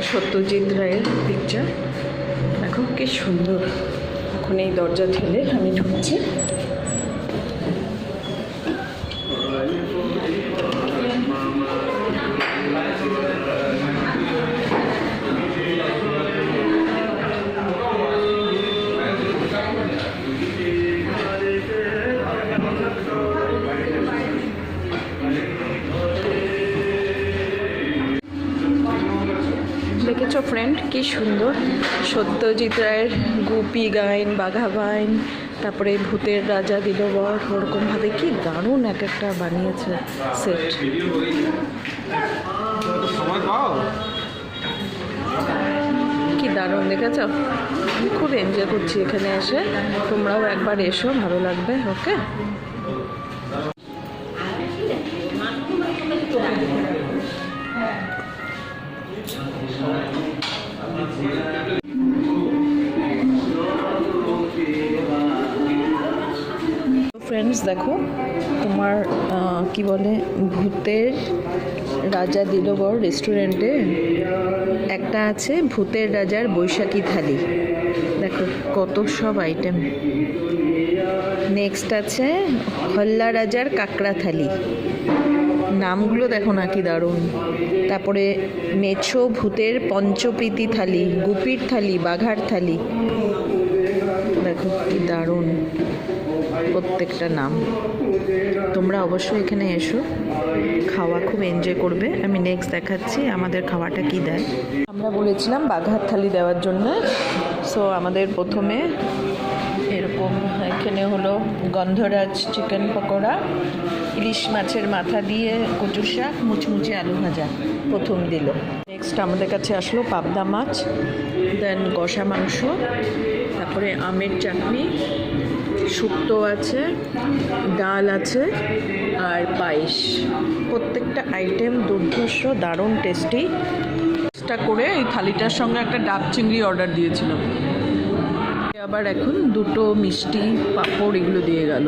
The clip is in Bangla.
সত্যজিৎ রায়ের পিকচার। দেখো কি সুন্দর। এখন এই দরজা ঠেলে আমি ঢুকছি। দেখেছো ফ্রেন্ড কি সুন্দর সত্যজিৎ রায়ের গুপি গাইন, বাঘা বাইন, তারপরে ভূতের রাজা দিল বর, ওরকমভাবে কি দারুণ এক একটা বানিয়েছে সেট। কি দারুণ দেখেছো। আমি খুব এনজয় করছি এখানে এসে। তোমরাও একবার এসো, ভালো লাগবে। ওকে, ফ্রেন্ডস দেখো তোমার কি বলে ভূতের রাজা দিল বর রেস্টুরেন্টে একটা আছে ভূতের রাজার বৈশাখী থালি। দেখো কত সব আইটেম। নেক্সট আছে হল্লা রাজার কাঁকড়া থালি। নামগুলো দেখো না কি দারুণ। তারপরে মেছো ভূতের পঞ্চপ্রীতি থালি, গুপির থালি, বাঘার থালি। দেখো কি দারুণ প্রত্যেকটা নাম। তোমরা অবশ্যই এখানে এসো, খাওয়া খুব এনজয় করবে। আমি নেক্সট দেখাচ্ছি আমাদের খাওয়াটা কি দেয়। আমরা বলেছিলাম বাঘার থালি দেওয়ার জন্য। সো আমাদের প্রথমে এরকম এখানে হলো গন্ধরাজ চিকেন পকোড়া, ইলিশ মাছের মাথা দিয়ে কচু শাক, মুচমুচে আলু ভাজা প্রথম দিল। নেক্সট আমাদের কাছে আসলো পাবদা মাছ, দেন কষা মাংস, তারপরে আমের চাটনি, শুক্তো আছে, ডাল আছে আর পায়েস। প্রত্যেকটা আইটেম দুর্ধর্ষ, দারুণ টেস্টি। করে এই থালিটার সঙ্গে একটা ডাব চিংড়ি অর্ডার দিয়েছিলাম। আবার এখন দুটো মিষ্টি, পাঁপড় এগুলো দিয়ে গেল।